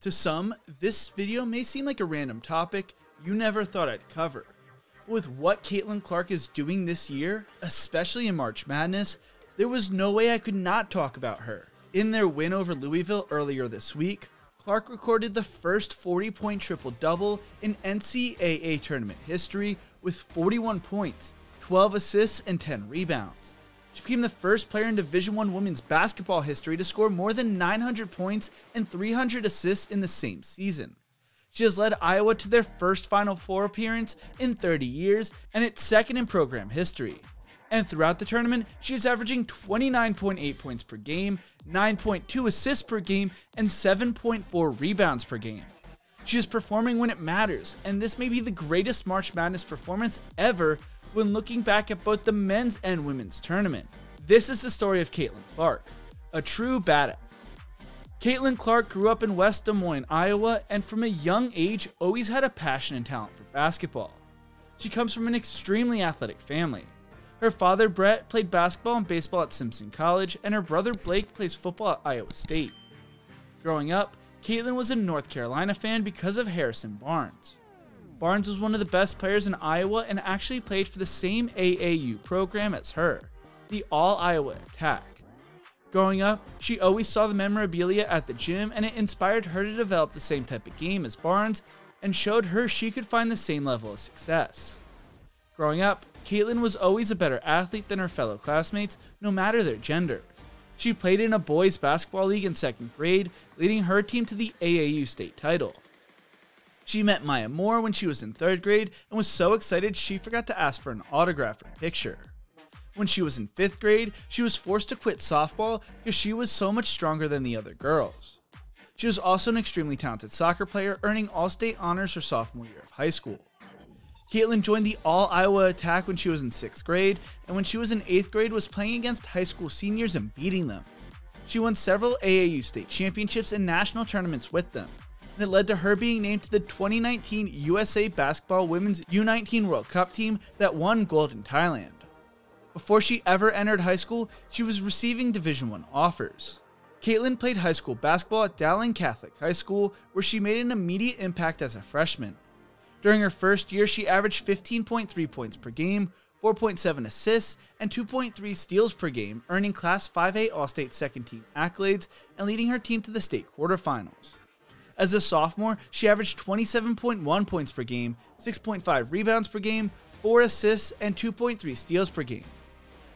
To some, this video may seem like a random topic you never thought I'd cover. But with what Caitlin Clark is doing this year, especially in March Madness, there was no way I could not talk about her. In their win over Louisville earlier this week, Clark recorded the first 40-point triple-double in NCAA tournament history with 41 points, 12 assists, and 10 rebounds. She became the first player in Division I women's basketball history to score more than 900 points and 300 assists in the same season. She has led Iowa to their first Final Four appearance in 30 years and its second in program history. And throughout the tournament, she is averaging 29.8 points per game, 9.2 assists per game, and 7.4 rebounds per game. She is performing when it matters, and this may be the greatest March Madness performance ever when looking back at both the men's and women's tournament. This is the story of Caitlin Clark, a true badass. Caitlin Clark grew up in West Des Moines, Iowa, and from a young age always had a passion and talent for basketball. She comes from an extremely athletic family. Her father, Brett, played basketball and baseball at Simpson College, and her brother, Blake, plays football at Iowa State. Growing up, Caitlin was a North Carolina fan because of Harrison Barnes. Barnes was one of the best players in Iowa and actually played for the same AAU program as her, the All-Iowa Attack. Growing up, she always saw the memorabilia at the gym, and it inspired her to develop the same type of game as Barnes and showed her she could find the same level of success. Growing up, Caitlin was always a better athlete than her fellow classmates, no matter their gender. She played in a boys basketball league in 2nd grade, leading her team to the AAU state title. She met Maya Moore when she was in 3rd grade and was so excited she forgot to ask for an autograph or picture. When she was in 5th grade, she was forced to quit softball because she was so much stronger than the other girls. She was also an extremely talented soccer player, earning All-State honors her sophomore year of high school. Caitlin joined the All-Iowa Attack when she was in 6th grade, and when she was in 8th grade was playing against high school seniors and beating them. She won several AAU state championships and national tournaments with them, and it led to her being named to the 2019 USA Basketball Women's U19 World Cup team that won gold in Thailand. Before she ever entered high school, she was receiving Division I offers. Caitlin played high school basketball at Dowling Catholic High School, where she made an immediate impact as a freshman. During her first year, she averaged 15.3 points per game, 4.7 assists, and 2.3 steals per game, earning Class 5A All-State second team accolades and leading her team to the state quarterfinals. As a sophomore, she averaged 27.1 points per game, 6.5 rebounds per game, 4 assists, and 2.3 steals per game.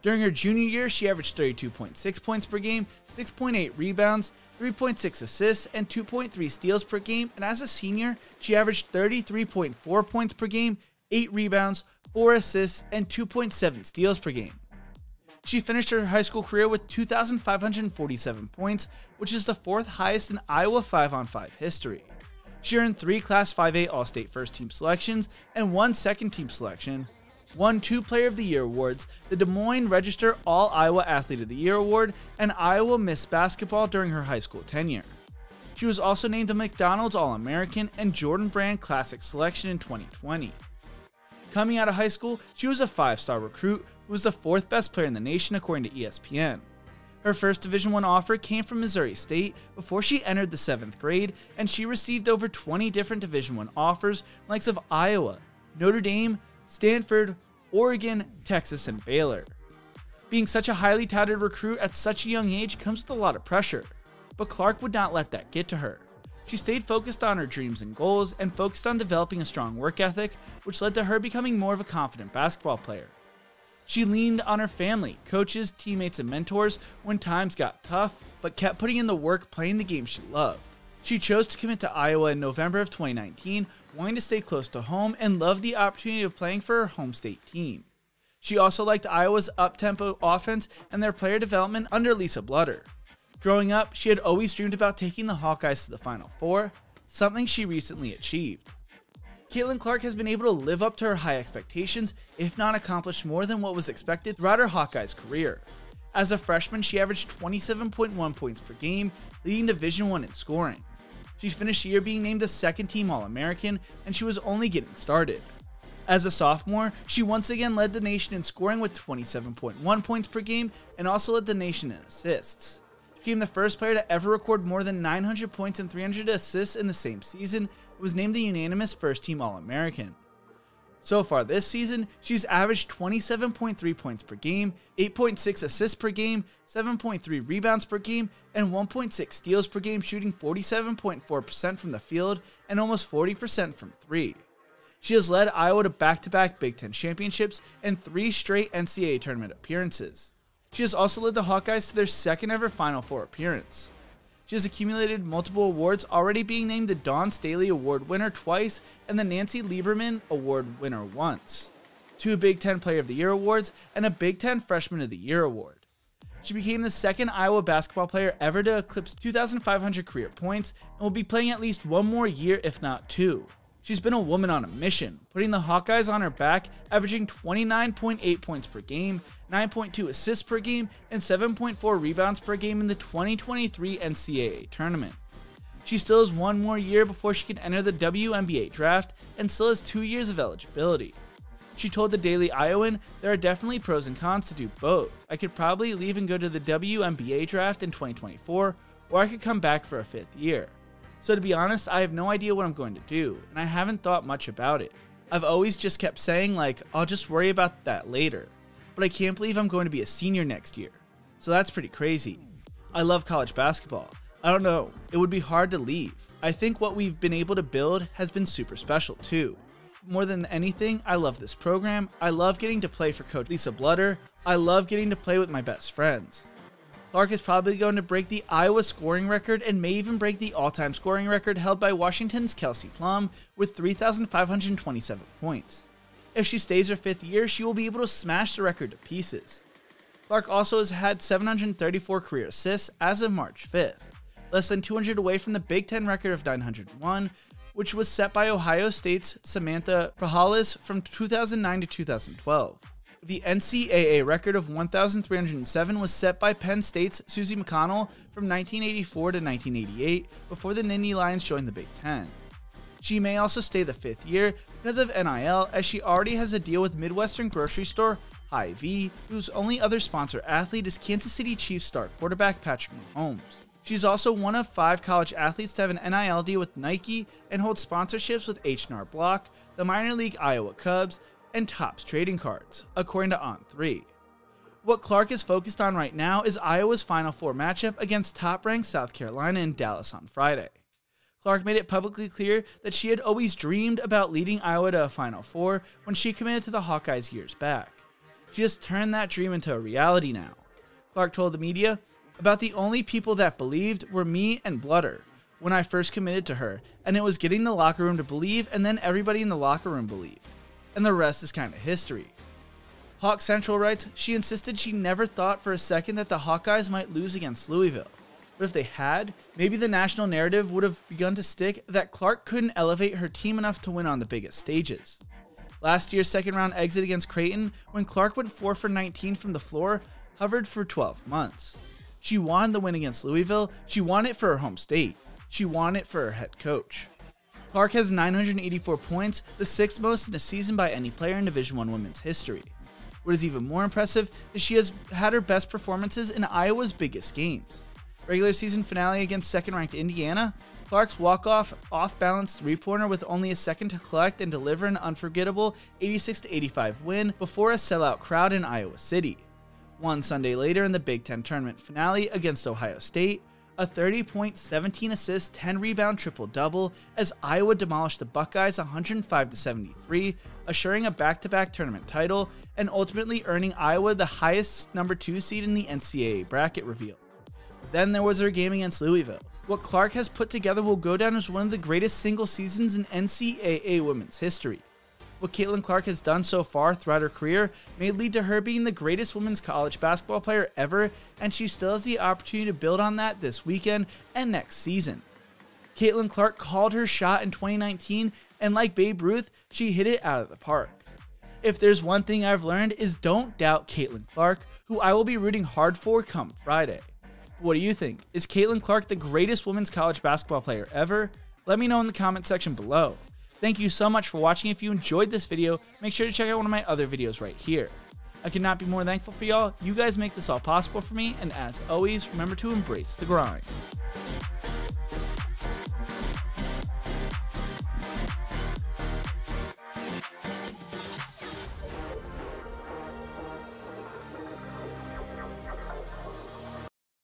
During her junior year, she averaged 32.6 points per game, 6.8 rebounds, 3.6 assists, and 2.3 steals per game, and as a senior, she averaged 33.4 points per game, 8 rebounds, 4 assists, and 2.7 steals per game. She finished her high school career with 2,547 points, which is the 4th highest in Iowa 5-on-5 history. She earned 3 Class 5A All-State first-team selections and 1 second-team selection, won 2 Player of the Year awards, the Des Moines Register All-Iowa Athlete of the Year award, and Iowa Miss Basketball during her high school tenure. She was also named a McDonald's All-American and Jordan Brand Classic selection in 2020. Coming out of high school, she was a 5-star recruit who was the 4th best player in the nation according to ESPN. Her first Division I offer came from Missouri State before she entered the 7th grade, and she received over 20 different Division I offers from the likes of Iowa, Notre Dame, Stanford, Oregon, Texas, and Baylor. Being such a highly touted recruit at such a young age comes with a lot of pressure, but Clark would not let that get to her. She stayed focused on her dreams and goals and focused on developing a strong work ethic, which led to her becoming more of a confident basketball player. She leaned on her family, coaches, teammates, and mentors when times got tough, but kept putting in the work playing the game she loved. She chose to commit to Iowa in November of 2019, wanting to stay close to home and loved the opportunity of playing for her home state team. She also liked Iowa's up-tempo offense and their player development under Lisa Blutter. Growing up, she had always dreamed about taking the Hawkeyes to the Final Four, something she recently achieved. Caitlin Clark has been able to live up to her high expectations, if not accomplish more than what was expected throughout her Hawkeyes career. As a freshman, she averaged 27.1 points per game, leading Division I in scoring. She finished the year being named a second-team All-American, and she was only getting started. As a sophomore, she once again led the nation in scoring with 27.1 points per game and also led the nation in assists. She became the first player to ever record more than 900 points and 300 assists in the same season, and was named the unanimous first-team All-American. So far this season, she's averaged 27.3 points per game, 8.6 assists per game, 7.3 rebounds per game, and 1.6 steals per game, shooting 47.4% from the field and almost 40% from 3. She has led Iowa to back-to-back Big Ten championships and 3 straight NCAA tournament appearances. She has also led the Hawkeyes to their second ever Final Four appearance. She has accumulated multiple awards, already being named the Dawn Staley Award winner twice and the Nancy Lieberman Award winner once, 2 Big Ten Player of the Year awards, and a Big Ten Freshman of the Year award. She became the second Iowa basketball player ever to eclipse 2,500 career points and will be playing at least one more year, if not 2. She's been a woman on a mission, putting the Hawkeyes on her back, averaging 29.8 points per game, 9.2 assists per game, and 7.4 rebounds per game in the 2023 NCAA tournament. She still has one more year before she can enter the WNBA draft and still has 2 years of eligibility. She told the Daily Iowan, "There are definitely pros and cons to do both. I could probably leave and go to the WNBA draft in 2024, or I could come back for a 5th year. So to be honest, I have no idea what I'm going to do, and I haven't thought much about it. I've always just kept saying like, I'll just worry about that later. But I can't believe I'm going to be a senior next year. So that's pretty crazy. I love college basketball. I don't know, it would be hard to leave. I think what we've been able to build has been super special too. More than anything, I love this program. I love getting to play for Coach Lisa Blooder. I love getting to play with my best friends." Clark is probably going to break the Iowa scoring record and may even break the all-time scoring record held by Washington's Kelsey Plum with 3,527 points. If she stays her 5th year, she will be able to smash the record to pieces. Clark also has had 734 career assists as of March 5th, less than 200 away from the Big Ten record of 901, which was set by Ohio State's Samantha Prahalis from 2009 to 2012. The NCAA record of 1,307 was set by Penn State's Susie McConnell from 1984 to 1988 before the Nittany Lions joined the Big Ten. She may also stay the 5th year because of NIL, as she already has a deal with Midwestern grocery store Hy-Vee, whose only other sponsor athlete is Kansas City Chiefs star quarterback Patrick Mahomes. She's also one of 5 college athletes to have an NIL deal with Nike and holds sponsorships with H&R Block, the minor league Iowa Cubs, and Topps trading cards, according to On3. What Clark is focused on right now is Iowa's Final Four matchup against top-ranked South Carolina in Dallas on Friday. Clark made it publicly clear that she had always dreamed about leading Iowa to a Final Four when she committed to the Hawkeyes years back. She has turned that dream into a reality now. Clark told the media, "About the only people that believed were me and Blooder when I first committed to her, and it was getting the locker room to believe, and then everybody in the locker room believed. And the rest is kind of history." Hawk Central writes, "She insisted she never thought for a second that the Hawkeyes might lose against Louisville. But if they had, maybe the national narrative would have begun to stick that Clark couldn't elevate her team enough to win on the biggest stages. Last year's second-round exit against Creighton, when Clark went 4 for 19 from the floor, hovered for 12 months. She won the win against Louisville. She won it for her home state. She won it for her head coach. Clark has 984 points, the 6th most in a season by any player in Division I women's history. What is even more impressive is she has had her best performances in Iowa's biggest games. Regular season finale against second-ranked Indiana, Clark's walk-off, off-balance three-pointer with only a second to collect and deliver an unforgettable 86-85 win before a sellout crowd in Iowa City. One Sunday later in the Big Ten tournament finale against Ohio State, a 30-point, 17-assist, 10-rebound triple-double as Iowa demolished the Buckeyes 105-73, assuring a back-to-back tournament title and ultimately earning Iowa the highest number 2 seed in the NCAA bracket reveal. Then there was her game against Louisville. What Clark has put together will go down as one of the greatest single seasons in NCAA women's history. What Caitlin Clark has done so far throughout her career may lead to her being the greatest women's college basketball player ever, and she still has the opportunity to build on that this weekend and next season. Caitlin Clark called her shot in 2019, and like Babe Ruth, she hit it out of the park. If there's one thing I've learned is don't doubt Caitlin Clark, who I will be rooting hard for come Friday. What do you think? Is Caitlin Clark the greatest women's college basketball player ever? Let me know in the comment section below. Thank you so much for watching. If you enjoyed this video, make sure to check out one of my other videos right here. I could not be more thankful for y'all. You guys make this all possible for me, and as always, remember to embrace the grind.